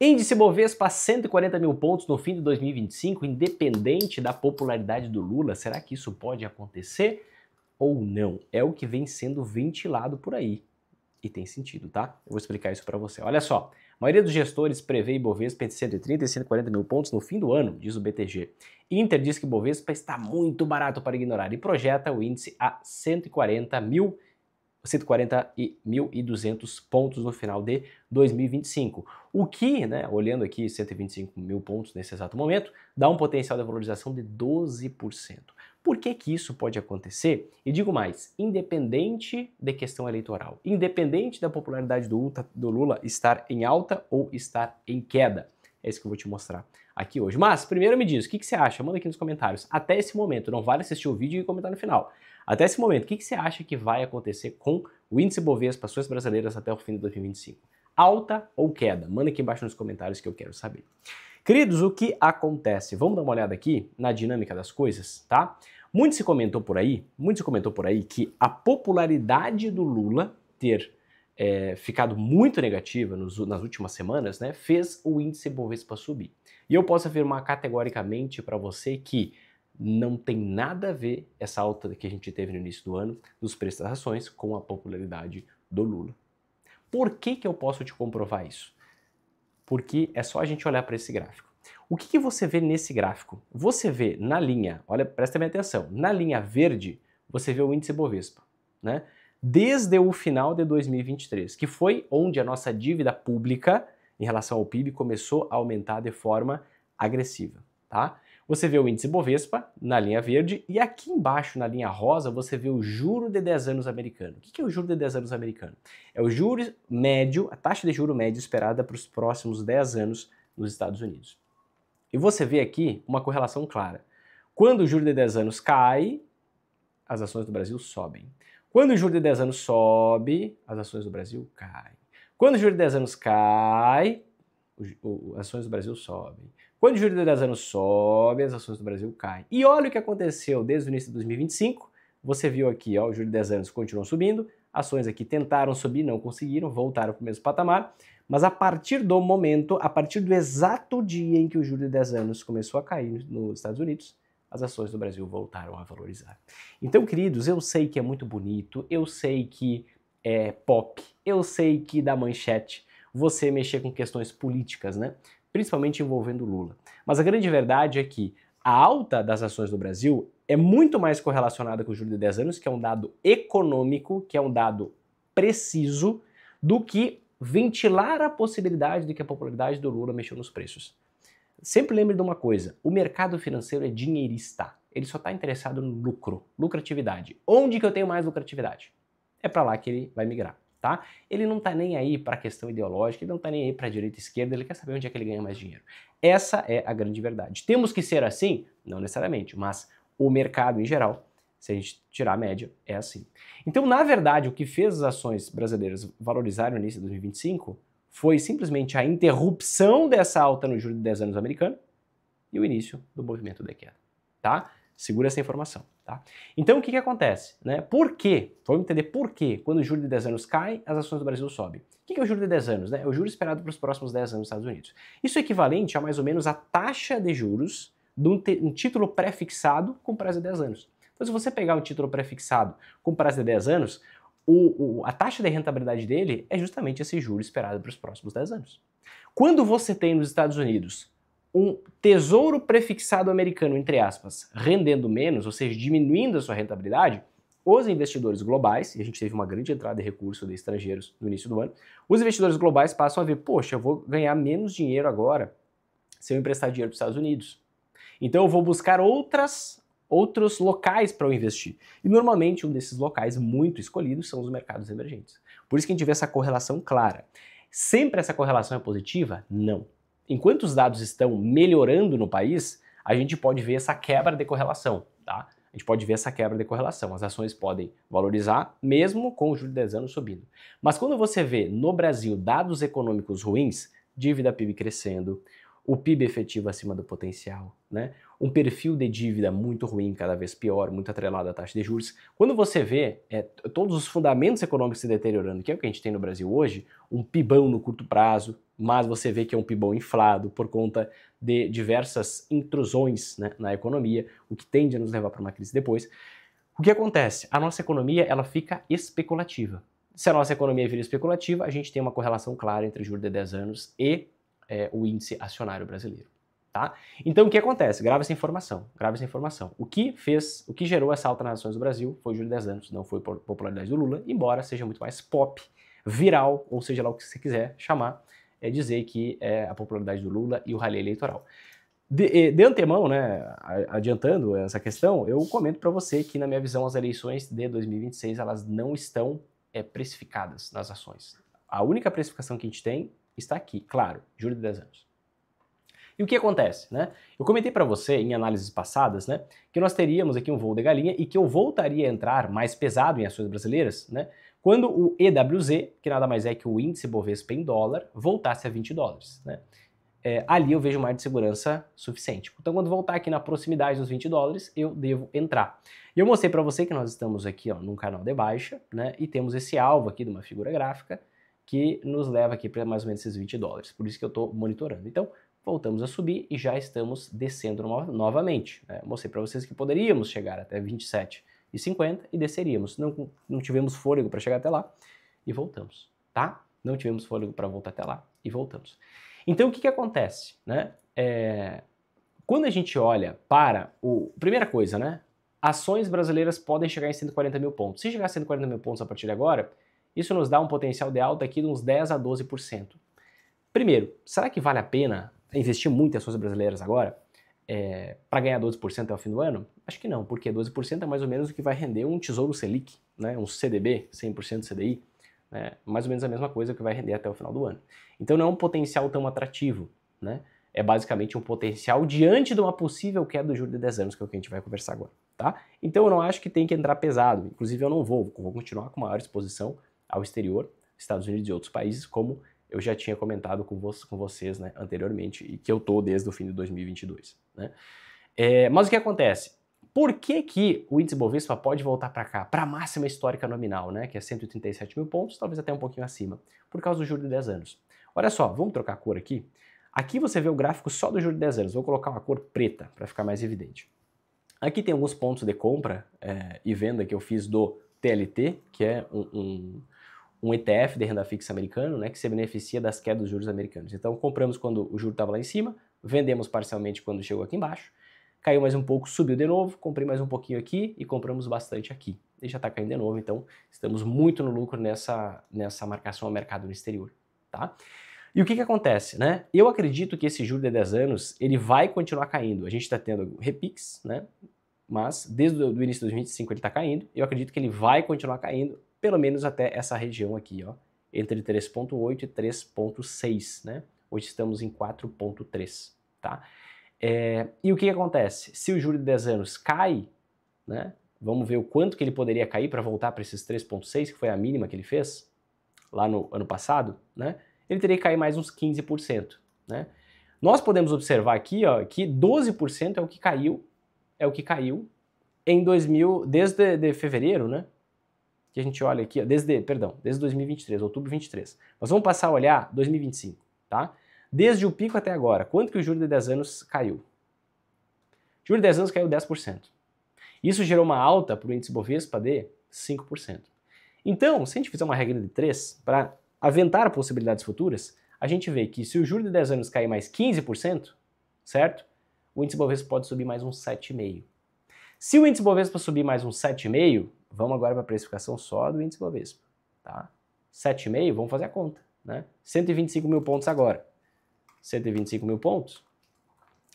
Índice Bovespa a 140 mil pontos no fim de 2025, independente da popularidade do Lula. Será que isso pode acontecer ou não? É o que vem sendo ventilado por aí. E tem sentido, tá? Eu vou explicar isso para você. Olha só, a maioria dos gestores prevê Ibovespa entre 130 e 140 mil pontos no fim do ano, diz o BTG. Inter diz que Ibovespa está muito barato para ignorar e projeta o índice a 140.200 pontos no final de 2025. O que, né, olhando aqui 125 mil pontos nesse exato momento, dá um potencial de valorização de 12%. Por que que isso pode acontecer? E digo mais, independente de questão eleitoral, independente da popularidade do Lula estar em alta ou estar em queda. É isso que eu vou te mostrar aqui hoje. Mas, primeiro me diz, o que você acha? Manda aqui nos comentários. Até esse momento, não vale assistir o vídeo e comentar no final. Até esse momento, o que você acha que vai acontecer com o índice Bovespa, ações brasileiras até o fim de 2025? Alta ou queda? Manda aqui embaixo nos comentários que eu quero saber. Queridos, o que acontece? Vamos dar uma olhada aqui na dinâmica das coisas, tá? Muito se comentou por aí que a popularidade do Lula ter ficado muito negativa nas últimas semanas, né, fez o índice Bovespa subir. E eu posso afirmar categoricamente para você que não tem nada a ver essa alta que a gente teve no início do ano dos preços das ações com a popularidade do Lula. Por que que eu posso te comprovar isso? Porque é só a gente olhar para esse gráfico. O que você vê nesse gráfico? Você vê na linha, olha, presta bem atenção, na linha verde você vê o índice Bovespa, né? Desde o final de 2023, que foi onde a nossa dívida pública em relação ao PIB começou a aumentar de forma agressiva, tá? Você vê o índice Bovespa na linha verde e aqui embaixo na linha rosa você vê o juro de 10 anos americano. O que é o juro de 10 anos americano? É o juro médio, a taxa de juro médio esperada para os próximos 10 anos nos Estados Unidos. E você vê aqui uma correlação clara. Quando o juro de 10 anos cai, as ações do Brasil sobem. Quando o juro de 10 anos sobe, as ações do Brasil caem. Quando o juro de 10 anos cai, as ações do Brasil sobem. Quando o juro de 10 anos sobe, as ações do Brasil caem. E olha o que aconteceu desde o início de 2025. Você viu aqui, ó, o juro de 10 anos continuou subindo, ações aqui tentaram subir, não conseguiram, voltaram para o mesmo patamar, mas a partir do momento, a partir do exato dia em que o juro de 10 anos começou a cair nos Estados Unidos, as ações do Brasil voltaram a valorizar. Então, queridos, eu sei que é muito bonito, eu sei que é pop, eu sei que dá manchete você mexer com questões políticas, né? Principalmente envolvendo Lula. Mas a grande verdade é que a alta das ações do Brasil é muito mais correlacionada com o juro de 10 anos, que é um dado econômico, que é um dado preciso, do que ventilar a possibilidade de que a popularidade do Lula mexeu nos preços. Sempre lembre de uma coisa, o mercado financeiro é dinheirista, ele só está interessado no lucro, lucratividade. Onde que eu tenho mais lucratividade? É para lá que ele vai migrar, tá? Ele não está nem aí para a questão ideológica, ele não está nem aí para a direita e esquerda, ele quer saber onde é que ele ganha mais dinheiro. Essa é a grande verdade. Temos que ser assim? Não necessariamente, mas o mercado em geral, se a gente tirar a média, é assim. Então, na verdade, o que fez as ações brasileiras valorizarem no início de 2025 foi simplesmente a interrupção dessa alta no juro de 10 anos americano e o início do movimento de queda, tá? Segura essa informação, tá? Então, o que acontece, né? Por quê? Vamos entender por quê, quando o juro de 10 anos cai, as ações do Brasil sobem. O que é o juro de 10 anos, né? É o juro esperado para os próximos 10 anos nos Estados Unidos. Isso é equivalente a mais ou menos a taxa de juros de um título pré-fixado com prazo de 10 anos. Então, se você pegar um título pré-fixado com prazo de 10 anos, a taxa de rentabilidade dele é justamente esse juro esperado para os próximos 10 anos. Quando você tem nos Estados Unidos um tesouro prefixado americano, entre aspas, rendendo menos, ou seja, diminuindo a sua rentabilidade, os investidores globais, e a gente teve uma grande entrada de recursos de estrangeiros no início do ano, os investidores globais passam a ver, poxa, eu vou ganhar menos dinheiro agora se eu emprestar dinheiro para os Estados Unidos. Então eu vou buscar outros locais para eu investir. E normalmente um desses locais muito escolhidos são os mercados emergentes. Por isso que a gente vê essa correlação clara. Sempre essa correlação é positiva? Não. Enquanto os dados estão melhorando no país, a gente pode ver essa quebra de correlação, tá? A gente pode ver essa quebra de correlação. As ações podem valorizar mesmo com o juro de 10 anos subindo. Mas quando você vê no Brasil dados econômicos ruins, dívida PIB crescendo, o PIB efetivo acima do potencial, né? Um perfil de dívida muito ruim, cada vez pior, muito atrelado à taxa de juros. Quando você vê todos os fundamentos econômicos se deteriorando, que é o que a gente tem no Brasil hoje, um PIBão no curto prazo, mas você vê que é um PIBão inflado por conta de diversas intrusões, né, na economia, o que tende a nos levar para uma crise depois. O que acontece? A nossa economia ela fica especulativa. Se a nossa economia vira especulativa, a gente tem uma correlação clara entre juros de 10 anos e o índice acionário brasileiro. Tá? Então o que acontece? Grava essa informação, grava essa informação. O que gerou essa alta nas ações do Brasil foi o juro de 10 anos, não foi a popularidade do Lula, embora seja muito mais pop, viral, ou seja lá o que você quiser chamar, dizer que é a popularidade do Lula e o rally eleitoral. De antemão, né, adiantando essa questão, eu comento para você que na minha visão as eleições de 2026 elas não estão precificadas nas ações. A única precificação que a gente tem está aqui, claro, juro de 10 anos. E o que acontece, né? Eu comentei para você em análises passadas, né, que nós teríamos aqui um voo de galinha e que eu voltaria a entrar mais pesado em ações brasileiras, né, quando o EWZ, que nada mais é que o índice Bovespa em dólar, voltasse a 20 dólares, né? Ali eu vejo uma área de segurança suficiente. Então, quando voltar aqui na proximidade dos 20 dólares, eu devo entrar. E eu mostrei para você que nós estamos aqui, ó, num canal de baixa, né, e temos esse alvo aqui de uma figura gráfica que nos leva aqui para mais ou menos esses 20 dólares. Por isso que eu estou monitorando. Então, voltamos a subir e já estamos descendo novamente, né? Mostrei para vocês que poderíamos chegar até 27,50 e desceríamos. Não tivemos fôlego para chegar até lá e voltamos, tá? Não tivemos fôlego para voltar até lá e voltamos. Então o que acontece, né? Quando a gente olha para primeira coisa, né? Ações brasileiras podem chegar em 140 mil pontos. Se chegar a 140 mil pontos a partir de agora, isso nos dá um potencial de alta aqui de uns 10 a 12%. Primeiro, será que vale a pena investir muito em ações brasileiras agora para ganhar 12% até o fim do ano? Acho que não, porque 12% é mais ou menos o que vai render um Tesouro Selic, né, um CDB, 100% CDI, né, mais ou menos a mesma coisa que vai render até o final do ano. Então não é um potencial tão atrativo, né? É basicamente um potencial diante de uma possível queda do juro de 10 anos, que é o que a gente vai conversar agora, tá? Então eu não acho que tem que entrar pesado, inclusive eu não vou continuar com maior exposição ao exterior, Estados Unidos e outros países, como eu já tinha comentado com vocês, né, anteriormente, e que eu tô desde o fim de 2022. Né? Mas o que acontece? Por que o índice Bovespa pode voltar para cá, para a máxima histórica nominal, né, que é 137 mil pontos, talvez até um pouquinho acima, por causa do juro de 10 anos. Olha só, vamos trocar a cor aqui? Aqui você vê o gráfico só do juro de 10 anos, vou colocar uma cor preta para ficar mais evidente. Aqui tem alguns pontos de compra e venda que eu fiz do TLT, que é um ETF de renda fixa americano, né, que se beneficia das quedas dos juros americanos. Então compramos quando o juro estava lá em cima, vendemos parcialmente quando chegou aqui embaixo, caiu mais um pouco, subiu de novo, comprei mais um pouquinho aqui e compramos bastante aqui. E já está caindo de novo, então estamos muito no lucro nessa marcação ao mercado no exterior. Tá? E o que acontece? Né? Eu acredito que esse juro de 10 anos ele vai continuar caindo. A gente está tendo repiques, né? Mas desde o início de 2025 ele está caindo. Eu acredito que ele vai continuar caindo, pelo menos até essa região aqui, ó, entre 3,8 e 3,6, né? Hoje estamos em 4,3, tá? E o que acontece? Se o juro de 10 anos cai, né? Vamos ver o quanto que ele poderia cair para voltar para esses 3,6, que foi a mínima que ele fez lá no ano passado, né? Ele teria que cair mais uns 15%, né? Nós podemos observar aqui, ó, que 12% é o que caiu em desde fevereiro, né? Que a gente olha aqui, ó, desde 2023, outubro de 23. Nós vamos passar a olhar 2025, tá? Desde o pico até agora, quanto que o juro de 10 anos caiu? O juro de 10 anos caiu 10%. Isso gerou uma alta para o índice Bovespa de 5%. Então, se a gente fizer uma regra de 3 para aventar possibilidades futuras, a gente vê que se o juro de 10 anos cair mais 15%, certo? O índice Bovespa pode subir mais uns 7,5%. Se o índice Bovespa subir mais uns 7,5%, vamos agora para a precificação só do índice Bovespa, tá? 7,5%, vamos fazer a conta, né? 125 mil pontos agora. 125 mil pontos,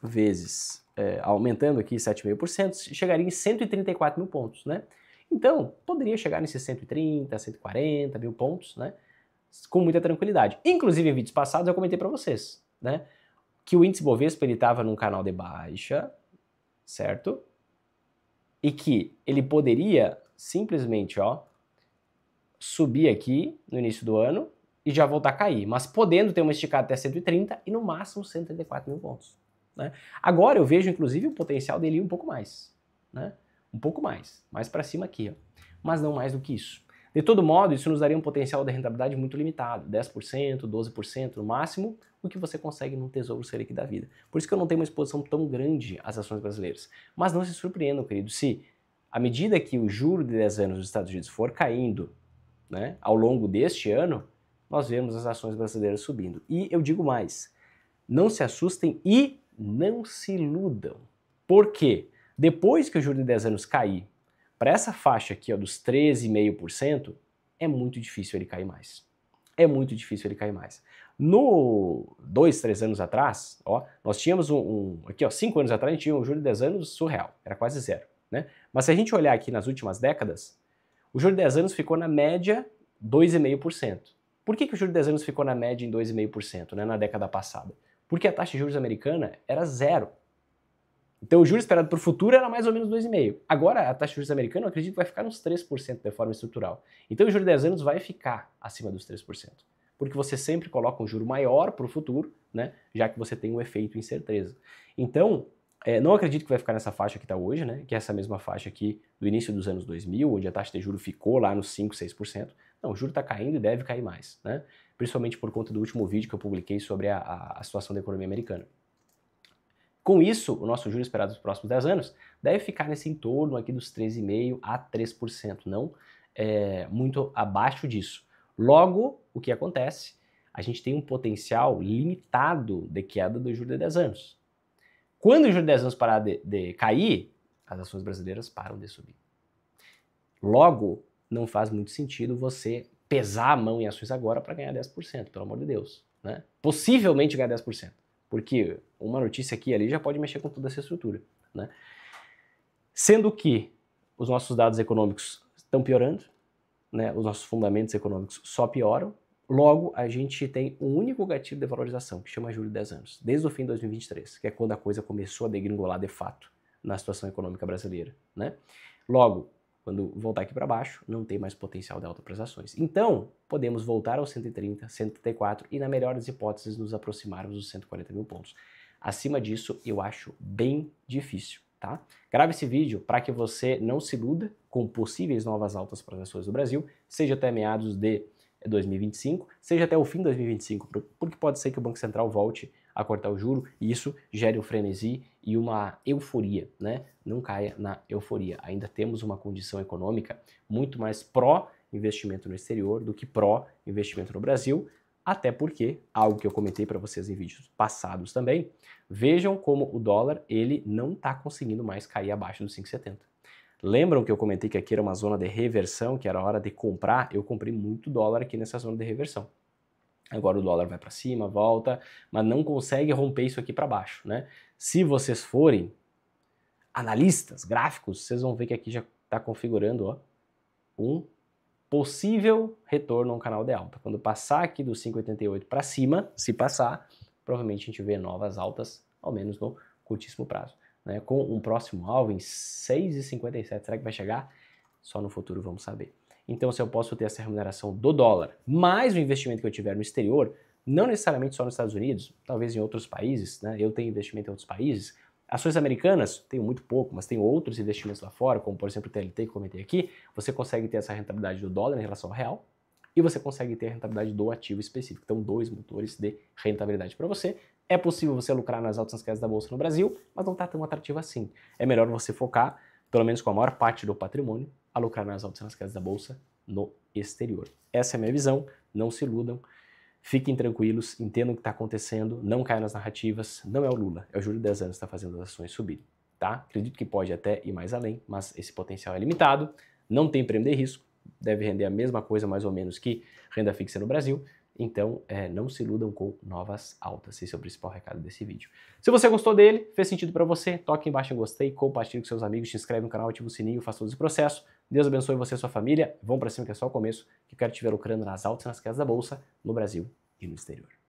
vezes, aumentando aqui 7,5%, chegaria em 134 mil pontos, né? Então, poderia chegar nesses 130, 140 mil pontos, né? Com muita tranquilidade. Inclusive, em vídeos passados eu comentei para vocês, né? Que o índice Bovespa ele estava num canal de baixa, certo? E que ele poderia simplesmente, ó, subir aqui no início do ano, e já voltar a cair, mas podendo ter uma esticada até 130 e no máximo 134 mil pontos. Né? Agora eu vejo inclusive o potencial dele ir um pouco mais, né? Um pouco mais para cima aqui, ó. Mas não mais do que isso. De todo modo, isso nos daria um potencial de rentabilidade muito limitado, 10%, 12% no máximo, o que você consegue num Tesouro Selic da vida. Por isso que eu não tenho uma exposição tão grande às ações brasileiras. Mas não se surpreendam, querido, se à medida que o juro de 10 anos dos Estados Unidos for caindo, né, ao longo deste ano, nós vemos as ações brasileiras subindo. E eu digo mais, não se assustem e não se iludam. Por quê? Depois que o juro de 10 anos cair para essa faixa aqui, ó, dos 13,5%, é muito difícil ele cair mais. É muito difícil ele cair mais. No 2, 3 anos atrás, ó, nós tínhamos aqui, ó, 5 anos atrás, a gente tinha um juro de 10 anos surreal, era quase zero, né? Mas se a gente olhar aqui nas últimas décadas, o juro de 10 anos ficou na média 2,5%. Por que o juro de 10 anos ficou na média em 2,5%, né, na década passada? Porque a taxa de juros americana era zero. Então o juro esperado para o futuro era mais ou menos 2,5%. Agora a taxa de juros americana eu acredito que vai ficar nos 3% de forma estrutural. Então o juro de 10 anos vai ficar acima dos 3%. Porque você sempre coloca um juro maior para o futuro, né, já que você tem um efeito incerteza. Então, não acredito que vai ficar nessa faixa que está hoje, né, que é essa mesma faixa aqui do início dos anos 2000, onde a taxa de juros ficou lá nos 5, 6%. Não, o juro está caindo e deve cair mais, né, principalmente por conta do último vídeo que eu publiquei sobre a situação da economia americana. Com isso, o nosso juro esperado nos próximos 10 anos deve ficar nesse entorno aqui dos 3,5% a 3%, não muito abaixo disso. Logo, o que acontece? A gente tem um potencial limitado de queda do juro de 10 anos. Quando o juro de 10 anos parar de cair, as ações brasileiras param de subir. Logo, não faz muito sentido você pesar a mão em ações agora para ganhar 10%, pelo amor de Deus, né? Possivelmente ganhar 10%. Porque uma notícia aqui e ali já pode mexer com toda essa estrutura, né? Sendo que os nossos dados econômicos estão piorando, né? Os nossos fundamentos econômicos só pioram, logo a gente tem um único gatilho de valorização, que chama juros de 10 anos, desde o fim de 2023, que é quando a coisa começou a degringolar de fato na situação econômica brasileira, né? Logo, quando voltar aqui para baixo, não tem mais potencial de alta para as ações. Então, podemos voltar aos 130, 134 e, na melhor das hipóteses, nos aproximarmos dos 140 mil pontos. Acima disso, eu acho bem difícil, tá? Grave esse vídeo para que você não se iluda com possíveis novas altas para as ações do Brasil, seja até meados de 2025, seja até o fim de 2025, porque pode ser que o Banco Central volte a cortar o juro e isso gere um frenesi e uma euforia, né? Não caia na euforia. Ainda temos uma condição econômica muito mais pró-investimento no exterior do que pró-investimento no Brasil, até porque, algo que eu comentei para vocês em vídeos passados também, vejam como o dólar ele não está conseguindo mais cair abaixo dos 5,70. Lembram que eu comentei que aqui era uma zona de reversão, que era a hora de comprar? Eu comprei muito dólar aqui nessa zona de reversão. Agora o dólar vai para cima, volta, mas não consegue romper isso aqui para baixo, né? Se vocês forem analistas, gráficos, vocês vão ver que aqui já está configurando, ó, um possível retorno a um canal de alta. Quando passar aqui dos 5,88 para cima, se passar, provavelmente a gente vê novas altas, ao menos no curtíssimo prazo, né? Com um próximo alvo em 6,57. Será que vai chegar? Só no futuro vamos saber. Então, se eu posso ter essa remuneração do dólar, mais o investimento que eu tiver no exterior, não necessariamente só nos Estados Unidos, talvez em outros países, né? Eu tenho investimento em outros países. Ações americanas, tenho muito pouco, mas tenho outros investimentos lá fora, como por exemplo o TLT que eu comentei aqui, você consegue ter essa rentabilidade do dólar em relação ao real e você consegue ter a rentabilidade do ativo específico. Então, dois motores de rentabilidade para você. É possível você lucrar nas altas nas quedas da bolsa no Brasil, mas não está tão atrativo assim. É melhor você focar, pelo menos com a maior parte do patrimônio, a lucrar nas altas nas quedas da bolsa no exterior. Essa é a minha visão, não se iludam, fiquem tranquilos, entendam o que está acontecendo, não caiam nas narrativas, não é o Lula, é o juro de 10 anos que está fazendo as ações subirem, tá? Acredito que pode até ir mais além, mas esse potencial é limitado, não tem prêmio de risco, deve render a mesma coisa mais ou menos que renda fixa no Brasil, então não se iludam com novas altas, esse é o principal recado desse vídeo. Se você gostou dele, fez sentido para você, toque embaixo em gostei, compartilhe com seus amigos, se inscreve no canal, ativa o sininho, faça todo esse processo. Deus abençoe você e sua família, vão para cima que é só o começo, que eu quero te ver lucrando nas altas e nas quedas da bolsa, no Brasil e no exterior.